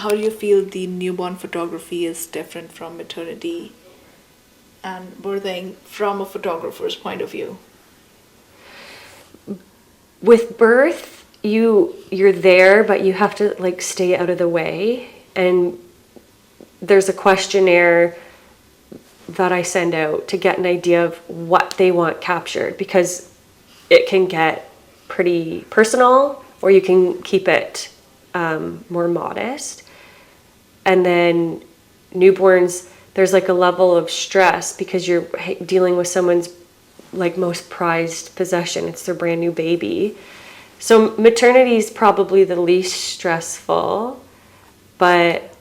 how do you feel the newborn photography is different from maternity and birthing from a photographer's point of view? With birth, you're there, but you have to like stay out of the way. And there's a questionnaire that I send out to get an idea of what they want captured, because it can get pretty personal, or you can keep it more modest. And then newborns, there's like a level of stress because you're dealing with someone's like most prized possession. It's their brand new baby. So maternity is probably the least stressful, but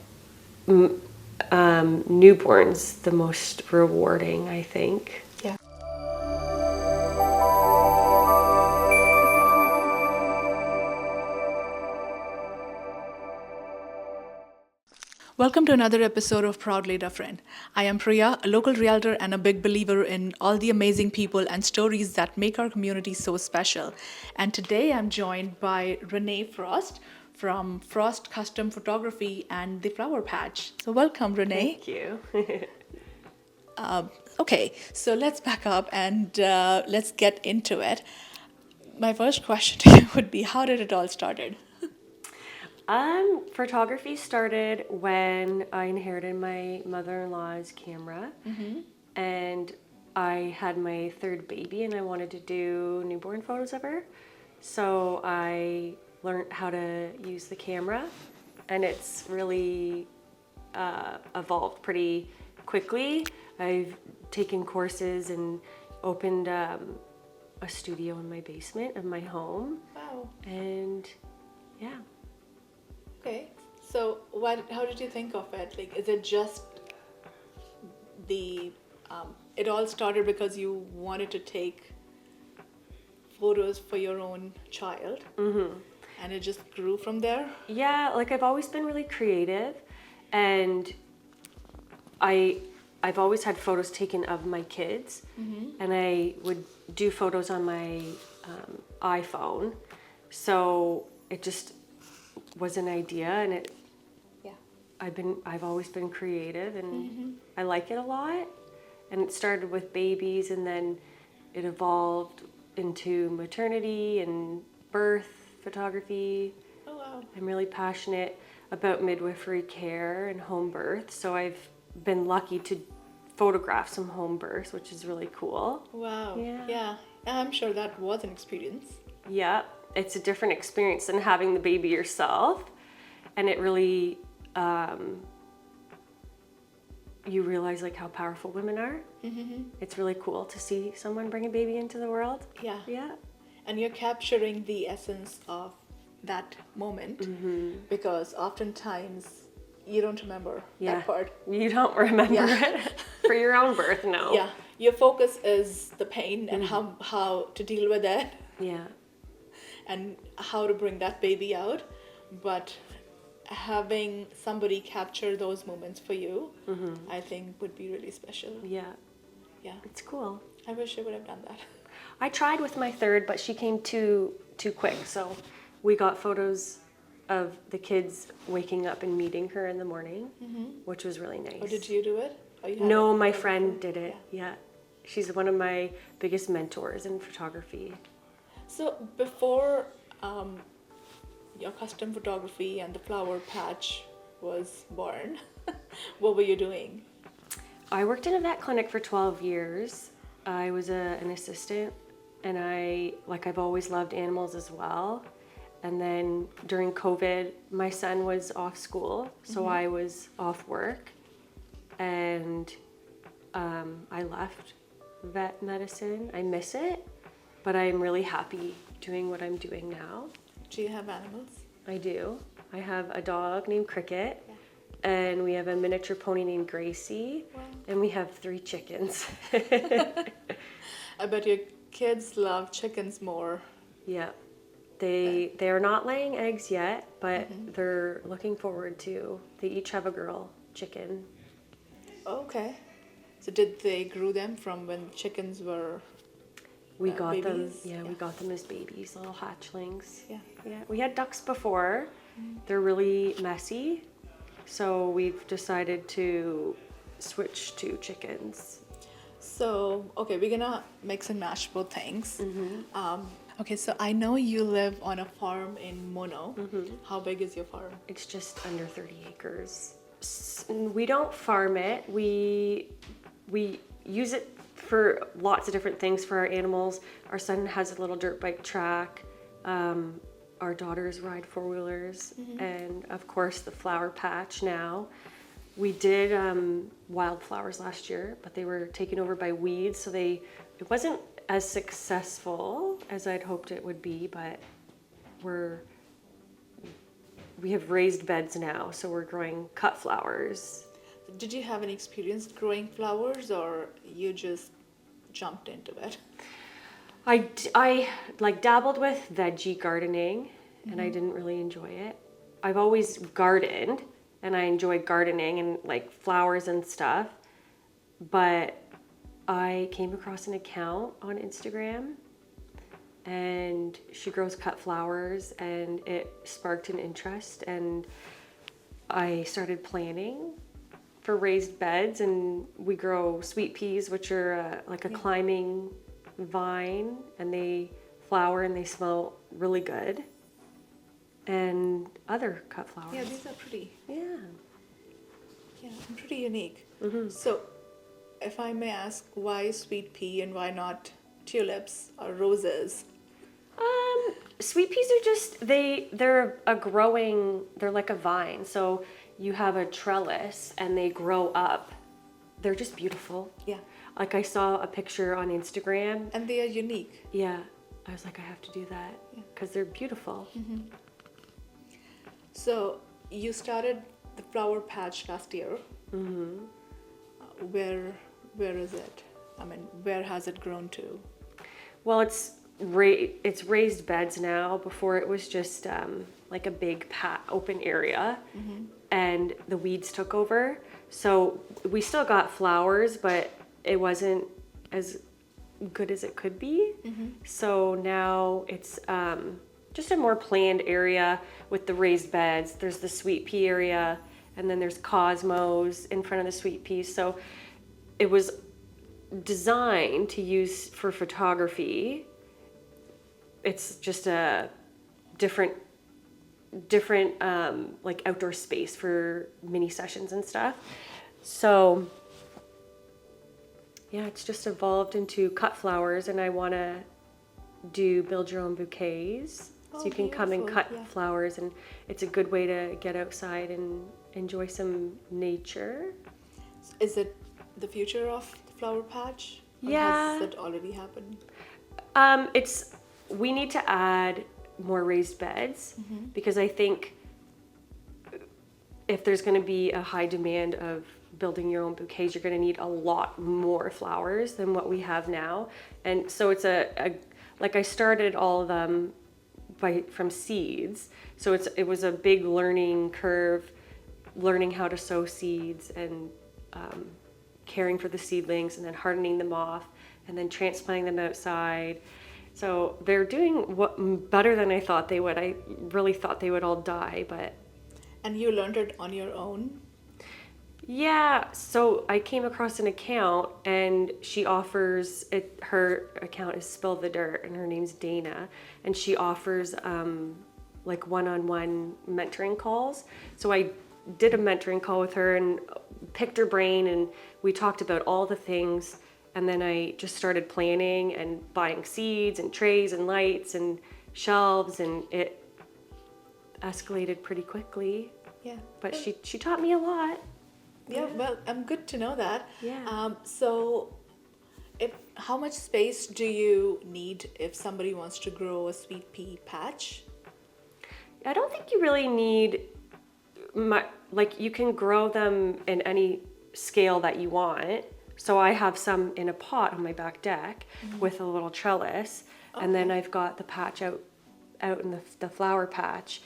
newborns the most rewarding, I think. Yeah. Welcome to another episode of Proudly Dufferin. I am Priya, a local realtor and a big believer in all the amazing people and stories that make our community so special. And today I'm joined by Rene Frost from Frost Custom Photography and the Flower Patch. So welcome, Rene. Thank you. Okay, so let's back up and let's get into it. My first question to you would be, how did it all started? Photography started when I inherited my mother-in-law's camera, and I had my third baby and I wanted to do newborn photos of her. So I learned how to use the camera, and it's really evolved pretty quickly. I've taken courses and opened a studio in my basement of my home. Wow. And yeah. Okay, so how did you think of it? Like, is it just it all started because you wanted to take photos for your own child, and it just grew from there? Yeah, like I've always been really creative, and I've always had photos taken of my kids, and I would do photos on my iPhone. So it just was an idea, and I've always been creative, and I like it a lot. And it started with babies, and then it evolved into maternity and birth photography. Oh wow. I'm really passionate about midwifery care and home birth, so I've been lucky to photograph some home births, which is really cool. Wow. Yeah. Yeah. I'm sure that was an experience. Yeah, it's a different experience than having the baby yourself, and it really you realize like how powerful women are. It's really cool to see someone bring a baby into the world. Yeah. Yeah. And you're capturing the essence of that moment, because oftentimes you don't remember that part. You don't remember it for your own birth, no. Yeah. Your focus is the pain and how to deal with it. Yeah. And how to bring that baby out. But having somebody capture those moments for you, I think would be really special. Yeah. Yeah. It's cool. I wish I would have done that. I tried with my third, but she came too quick. So we got photos of the kids waking up and meeting her in the morning, which was really nice. Or did you do it? Or you had No, it my before? friend did it. Yeah. She's one of my biggest mentors in photography. So before your custom photography and the flower patch was born, what were you doing? I worked in a vet clinic for 12 years. I was an assistant, and I've always loved animals as well. And then during COVID, my son was off school, so I was off work, and I left vet medicine. I miss it, but I'm really happy doing what I'm doing now. Do you have animals? I do. I have a dog named Cricket, and we have a miniature pony named Gracie, and we have 3 chickens. I bet your kids love chickens more. Yeah. They are not laying eggs yet, but they're looking forward to. They each have a girl chicken. Okay. So did they grew them from when chickens were We got babies? them. We got them as babies, little hatchlings. Yeah. Yeah. We had ducks before. They're really messy, So we've decided to switch to chickens. So, okay, we're gonna mix and match both things. Okay, so I know you live on a farm in Mono. How big is your farm? It's just under 30 acres. We don't farm it. We use it for lots of different things for our animals. Our son has a little dirt bike track. Our daughters ride four-wheelers, and of course the flower patch now. We did wildflowers last year, but they were taken over by weeds, so it wasn't as successful as I'd hoped it would be, but we have raised beds now, so we're growing cut flowers. Did you have any experience growing flowers, or you just jumped into it? I like dabbled with veggie gardening, and I didn't really enjoy it. I've always gardened, and I enjoy gardening and like flowers and stuff, but I came across an account on Instagram, and she grows cut flowers, and it sparked an interest, and I started planning for raised beds, and we grow sweet peas, which are like a climbing vine, and they flower and they smell really good, and other cut flowers. Yeah, these are pretty. Yeah. Yeah, and pretty unique. So, if I may ask, why sweet pea and why not tulips or roses? Sweet peas are just they're like a vine. So you have a trellis and they grow up. They're just beautiful. Yeah. Like I saw a picture on Instagram. And they are unique. Yeah. I was like, I have to do that because they're beautiful. So, you started the flower patch last year. Where is it? I mean, where has it grown to? Well, it's raised beds now. Before it was just like a big open area, and the weeds took over. So we still got flowers, but it wasn't as good as it could be. So now it's just a more planned area with the raised beds. There's the sweet pea area, and then there's cosmos in front of the sweet peas. So it was designed to use for photography. It's just a different like outdoor space for mini sessions and stuff. So yeah, it's just evolved into cut flowers, and I want to build your own bouquets. So you can come and cut flowers, and it's a good way to get outside and enjoy some nature. Is it the future of the flower patch? Or Yeah. has it already happened? We need to add more raised beds because I think if there's going to be a high demand of building your own bouquets, you're going to need a lot more flowers than what we have now. And so it's like I started all of them from seeds. So it was a big learning curve, learning how to sow seeds and caring for the seedlings and then hardening them off and then transplanting them outside. So they're doing better than I thought they would. I really thought they would all die, but... And you learned it on your own? Yeah, so I came across an account, and she offers it. Her account is Spill the Dirt, and her name's Dana, and she offers like one-on-one mentoring calls. So I did a mentoring call with her and picked her brain, and we talked about all the things. And then I just started planning and buying seeds and trays and lights and shelves, and it escalated pretty quickly. Yeah. But she taught me a lot. Yeah, well, I'm good to know that. Yeah. So, how much space do you need if somebody wants to grow a sweet pea patch? I don't think you really need like you can grow them in any scale that you want. So I have some in a pot on my back deck with a little trellis, and then I've got the patch out in the flower patch.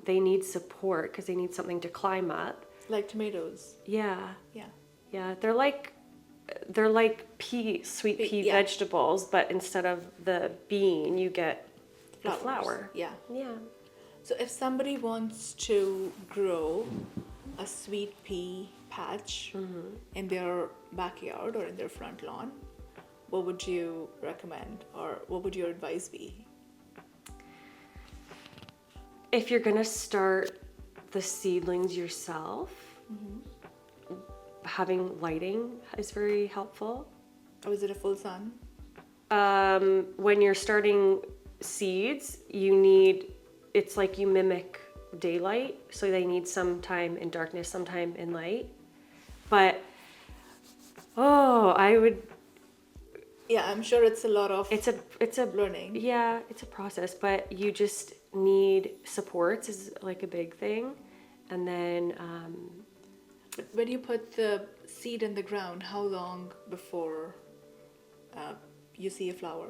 They need support because they need something to climb up. Like tomatoes. Yeah. Yeah. Yeah, they're like sweet pea vegetables, but instead of the bean, you get the flower. Yeah. Yeah. So if somebody wants to grow a sweet pea patch in their backyard or in their front lawn, what would you recommend, or what would your advice be? If you're gonna start the seedlings yourself, having lighting is very helpful. Or is it a full sun? When you're starting seeds, it's like you mimic daylight, so they need some time in darkness, some time in light. But, I would, Yeah, I'm sure it's a lot of it's a learning. Yeah, it's a process, but you just need supports is like a big thing. And then, But when you put the seed in the ground, how long before you see a flower?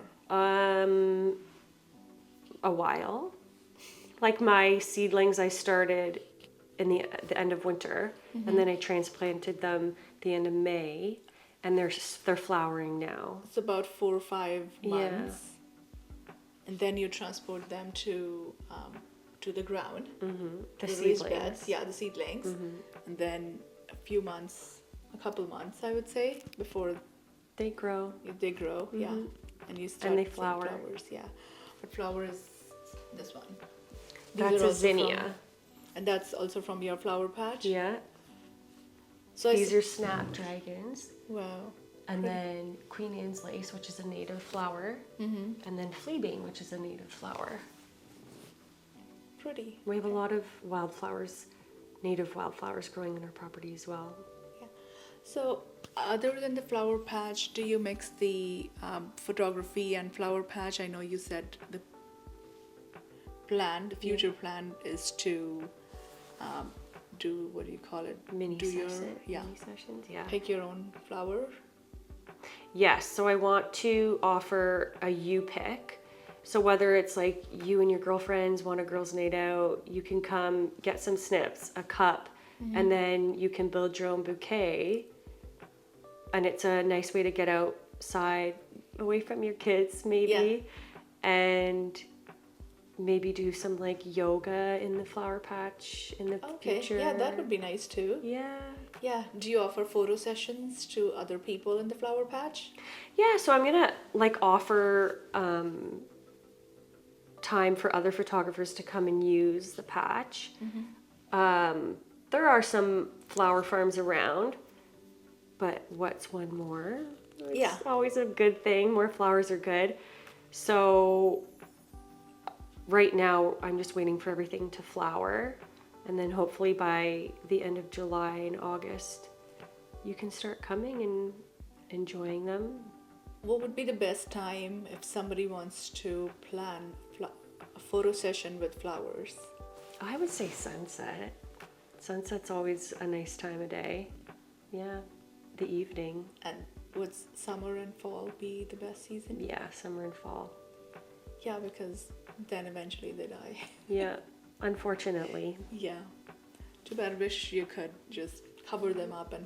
a while. Like my seedlings, I started in the end of winter, and then I transplanted them the end of May, and they're flowering now. It's about 4 or 5 Yeah. months, and then you transport them to the ground, The the raised seedlings. beds, yeah, the seedlings, and then a couple months, I would say, before They grow. they grow, yeah, and you start they seeing flower. flowers, yeah. What flower is this one? That's are a also zinnia. and that's also from your flower patch. Yeah. So These are snapdragons. wow. And then Queen Anne's lace, which is a native flower. And then fleabane, which is a native flower. Pretty. We have a lot of wildflowers, native wildflowers growing in our property as well. Yeah. So, other than the flower patch, do you mix the photography and flower patch? I know you said the future plan is to do, what do you call it? Mini do sessions. yeah, Mini sessions, yeah. pick your own flower. Yes, so I want to offer a you pick. So whether it's like you and your girlfriends want a girls' night out, you can come get some snips, a cup, and then you can build your own bouquet. And it's a nice way to get outside, away from your kids maybe, and maybe do some like yoga in the flower patch in the Okay, future. yeah, that would be nice too. Yeah. Yeah. Do you offer photo sessions to other people in the flower patch? Yeah, so I'm gonna like offer time for other photographers to come and use the patch. There are some flower farms around, but what's one more? It's Yeah. always a good thing. More flowers are good. So right now I'm just waiting for everything to flower, and then hopefully by the end of July and August you can start coming and enjoying them. What would be the best time if somebody wants to plan a photo session with flowers? I would say sunset. Sunset's always a nice time of day. Yeah, the evening. And would summer and fall be the best season? Yeah, summer and fall. Yeah, because then eventually they die. Yeah, unfortunately. Yeah. Too bad. Wish you could just cover them up and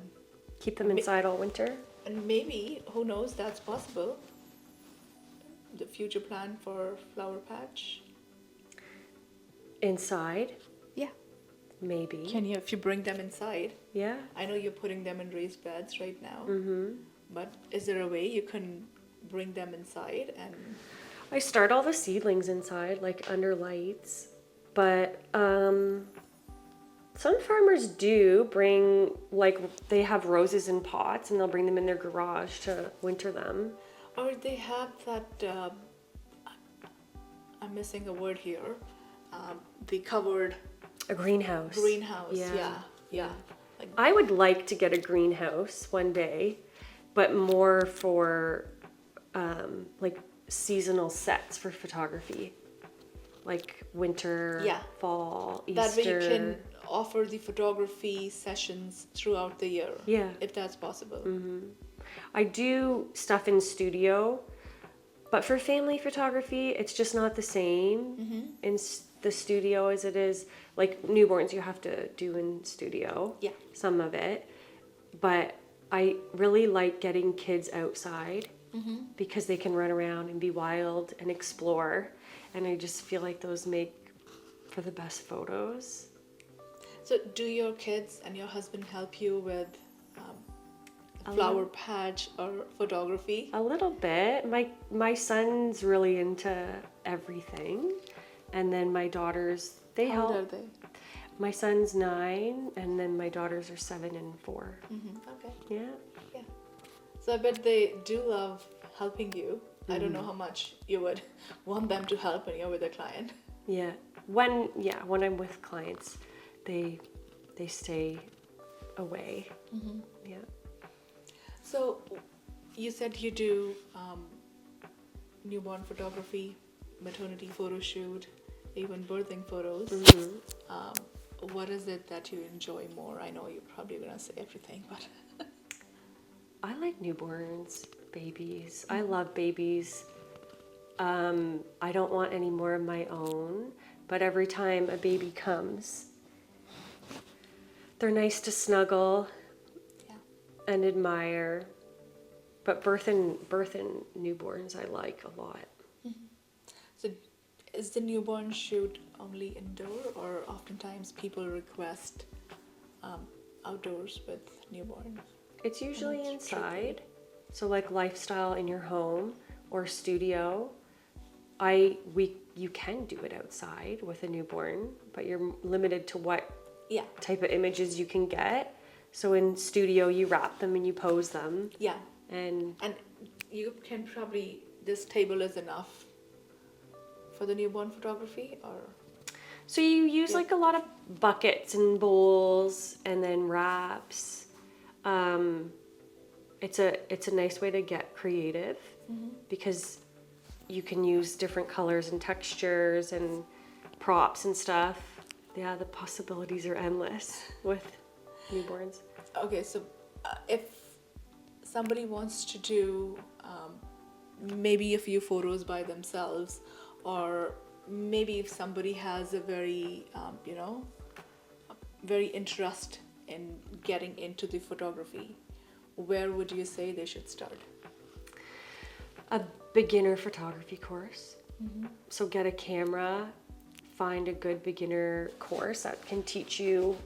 Keep them inside all winter. maybe, who knows, that's possible. The future plan for flower patch. Inside, Yeah. maybe. Can you, if you bring them inside? Yeah. I know you're putting them in raised beds right now. But is there a way you can bring them inside and I start all the seedlings inside, like under lights. But some farmers do bring, like, they have roses in pots and they'll bring them in their garage to winter them. or they have that I'm missing a word here. The covered A greenhouse. greenhouse. Yeah. Yeah. Like, I would like to get a greenhouse one day, but more for like seasonal sets for photography, like winter, Yeah. fall, Easter. that way you can offer the photography sessions throughout the year. Yeah. If that's possible. I do stuff in studio, but for family photography, it's just not the same in the studio as it is. Like newborns, you have to do in studio. Yeah. Some of it, but I really like getting kids outside because they can run around and be wild and explore, and I just feel like those make for the best photos. So, do your kids and your husband help you with A flower little- patch or photography? A little bit. My son's really into everything, and then my daughters they How old help. are they? My son's 9, and then my daughters are 7 and 4. Okay. Yeah. Yeah. So I bet they do love helping you. I don't know how much you would want them to help when you're with a client. Yeah. When I'm with clients, they stay away. Yeah. So you said you do newborn photography, maternity photo shoot, even birthing photos. Um, what is it that you enjoy more? I know you're probably gonna say everything, but I like newborns, babies. I love babies. I don't want any more of my own, but every time a baby comes, they're nice to snuggle yeah. and admire. But birth and newborns I like a lot. So is the newborn shoot only indoor, or oftentimes people request outdoors with newborns? It's usually that's inside. So like lifestyle in your home or studio. You can do it outside with a newborn, but you're limited to what Yeah. type of images you can get. So in studio you wrap them and you pose them, Yeah. and And you can probably, this table is enough for the newborn photography, or? so you use Yeah. like a lot of buckets and bowls and then wraps. It's a nice way to get creative because you can use different colors and textures and props and stuff. Yeah, the possibilities are endless with newborns. Okay, so if somebody wants to do maybe a few photos by themselves, or maybe if somebody has a very, very interest in getting into the photography, where would you say they should start? A beginner photography course. So get a camera, find a good beginner course that can teach you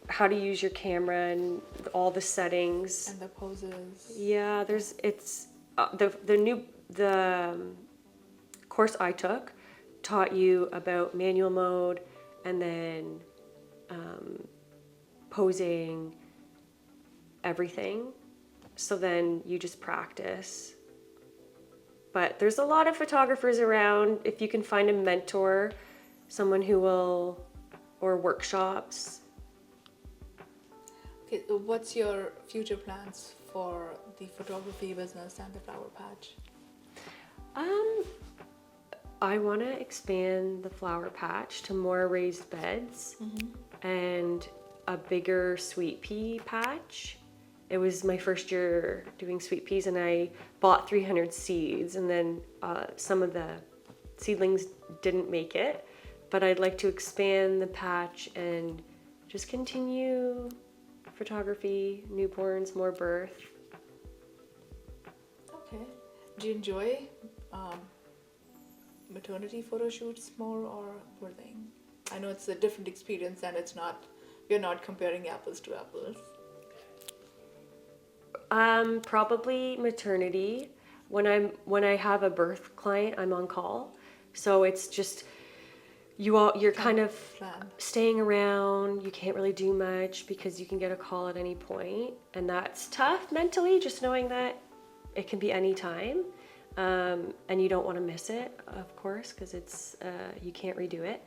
how to use your camera and all the settings. And the poses? Yeah, it's the course I took taught you about manual mode and then posing, everything. So then you just practice. But there's a lot of photographers around. If you can find a mentor, someone who will, or workshops. Okay, so what's your future plans for the photography business and the flower patch? I want to expand the flower patch to more raised beds and a bigger sweet pea patch. It was my first year doing sweet peas, and I bought 300 seeds, and then some of the seedlings didn't make it. But I'd like to expand the patch and just continue photography, newborns, more birth. Okay. Do you enjoy maternity photo shoots more, or birthing? I know it's a different experience, and we're not comparing apples to apples. Probably maternity. When I have a birth client, I'm on call, so it's just you're kind of Plan. staying around. You can't really do much because you can get a call at any point, and that's tough mentally. Just knowing that it can be any time, and you don't want to miss it, of course, because it's you can't redo it.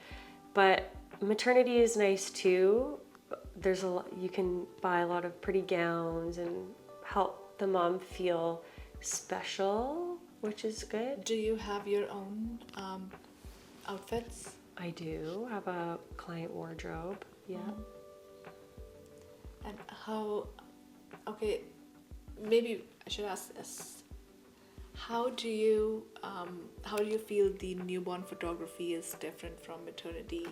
But maternity is nice too. There's a lot, you can buy a lot of pretty gowns and help the mom feel special, which is good. Do you have your own outfits? I do have a client wardrobe. Yeah. And okay, maybe I should ask this. How do you feel the newborn photography is different from maternity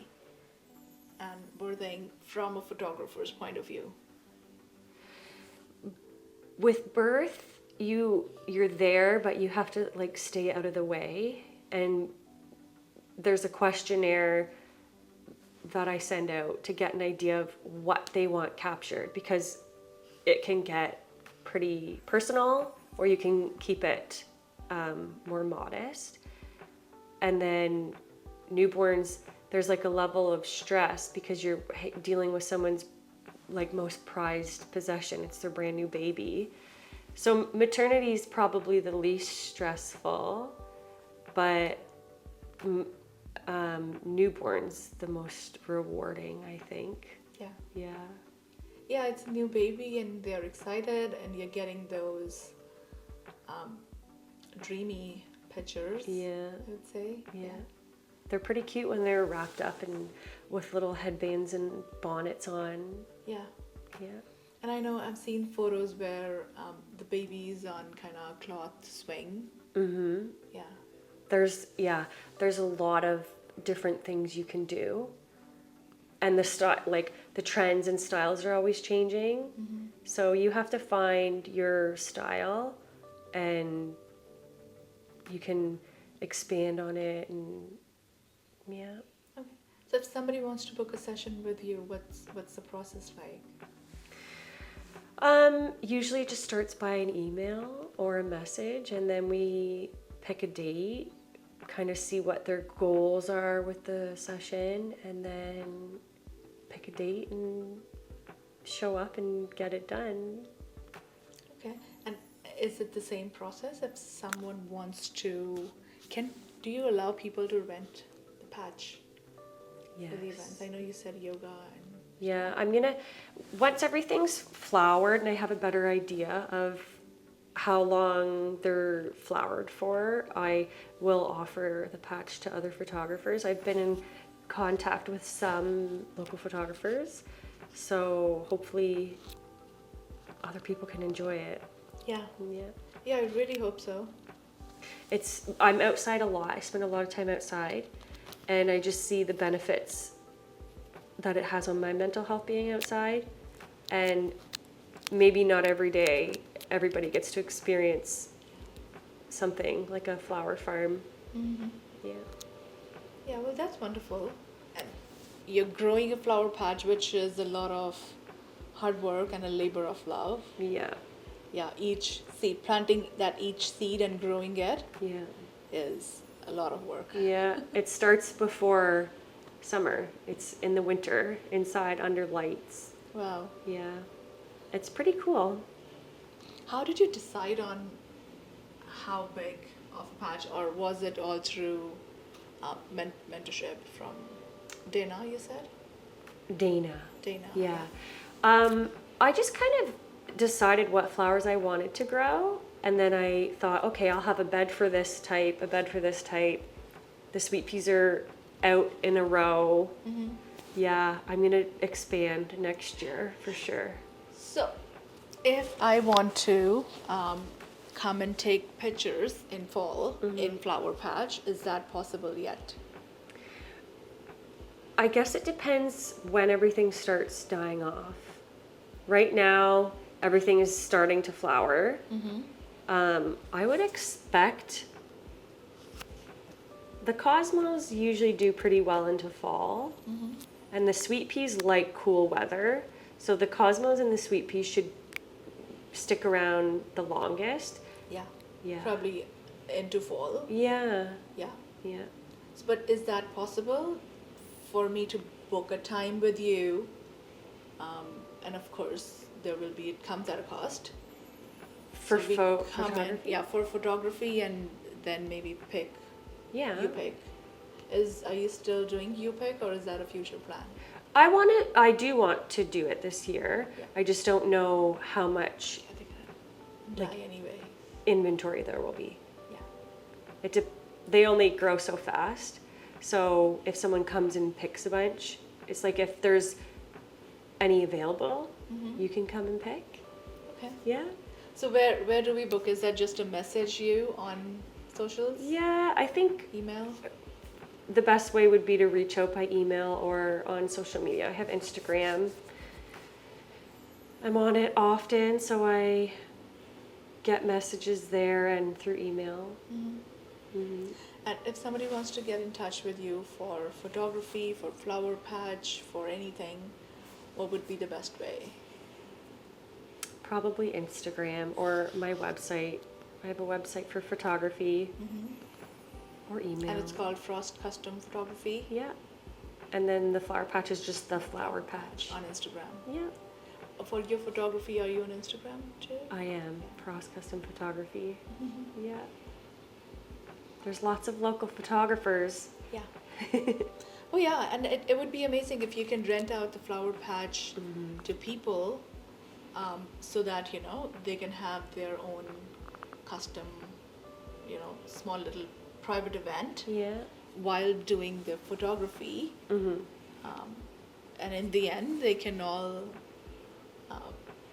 and birthing from a photographer's point of view? With birth, you're there, but you have to like stay out of the way, and there's a questionnaire that I send out to get an idea of what they want captured, because it can get pretty personal, or you can keep it more modest. And then newborns, there's like a level of stress because you're dealing with someone's like most prized possession. It's their brand new baby. So maternity is probably the least stressful, but newborns the most rewarding, I think. Yeah. Yeah. Yeah, it's a new baby and they're excited and you're getting those dreamy pictures, Yeah. I would say. Yeah. They're pretty cute when they're wrapped up and with little headbands and bonnets on. Yeah. Yeah. And I know I've seen photos where the baby's on kind of cloth swing. Mm-hmm. Yeah. There's a lot of different things you can do. And the trends and styles are always changing. Mm-hmm. So you have to find your style and you can expand on it, and yeah. Okay. So if somebody wants to book a session with you, what's the process like? Usually it just starts by an email or a message, and then we pick a date, kind of see what their goals are with the session, and then pick a date and show up and get it done. Okay. And is it the same process if someone wants to, do you allow people to rent the patch for the events? Yes. I know you said yoga and Yeah, once everything's flowered and I have a better idea of how long they're flowered for, I will offer the patch to other photographers. I've been in contact with some local photographers, so hopefully other people can enjoy it. yeah. Yeah. Yeah, I really hope so. I'm outside a lot. I spend a lot of time outside, and I just see the benefits that it has on my mental health being outside. And maybe not every day everybody gets to experience something like a flower farm. Mm-hmm. Yeah. Yeah, well, that's wonderful. And you're growing a flower patch, which is a lot of hard work and a labor of love. Yeah. Yeah, planting each seed and growing it Yeah. is a lot of work. Yeah. It starts before summer. It's in the winter, inside under lights. Wow. Yeah. It's pretty cool. How did you decide on how big of a patch, or was it all through mentorship from Dana, you said? Dana. Dana. Yeah. I just kind of decided what flowers I wanted to grow, and then I thought, okay, I'll have a bed for this type, a bed for this type. The sweet peas are out in a row. Mm-hmm. Yeah, I'm gonna expand next year for sure. So, if I want to come and take pictures in fall in Flower Patch, is that possible yet? I guess it depends when everything starts dying off. Right now, everything is starting to flower. I would expect the cosmos usually do pretty well into fall, and the sweet peas like cool weather. So the cosmos and the sweet peas should stick around the longest. Yeah. Yeah. Probably into fall. Yeah. Yeah. Yeah. But is that possible for me to book a time with you? And of course, it comes at a cost. For So we come in, photography. yeah, for photography, and then maybe pick. Yeah. You pick. Are you still doing you pick, or is that a future plan? I do want to do it this year. Yeah. I just don't know how much I think that die anyway. inventory there will be. Yeah. They only grow so fast. So if someone comes and picks a bunch, it's like if there's any available, you can come and pick. Okay. Yeah. So where do we book? Is that just a message you on socials? Yeah, I think Email? the best way would be to reach out by email or on social media. I have Instagram. I'm on it often, so I get messages there and through email. And if somebody wants to get in touch with you for photography, for flower patch, for anything, what would be the best way? Probably Instagram or my website. I have a website for photography or email. And it's called Frost Custom Photography Yeah. And then the flower patch is just the flower patch. on Instagram. Yeah. For your photography, are you on Instagram too? I am. Frost Custom Photography. Yeah. There's lots of local photographers. Yeah. Oh yeah, and it would be amazing if you can rent out the flower patch to people, so that they can have their own custom, small little private event Yeah. while doing the photography. And in the end, they can all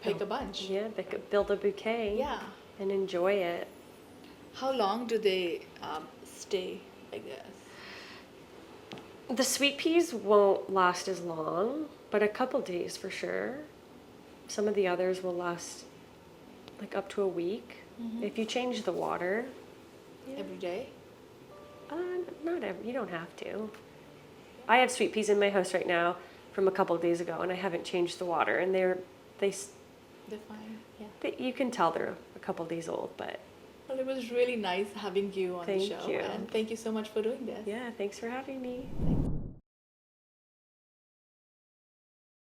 pick a bunch. Yeah, they could build a bouquet. Yeah. And enjoy it. How long do they stay like this? The sweet peas won't last as long, but a couple days for sure. Some of the others will last like up to a week if you change the water. Every day? Not every, you don't have to. I have sweet peas in my house right now from a couple of days ago, and I haven't changed the water, and They're fine. Yeah. you can tell they're a couple of days old, but Well, it was really nice having you on the Thank show. you. And thank you so much for doing this. yeah, thanks for having me. Thanks.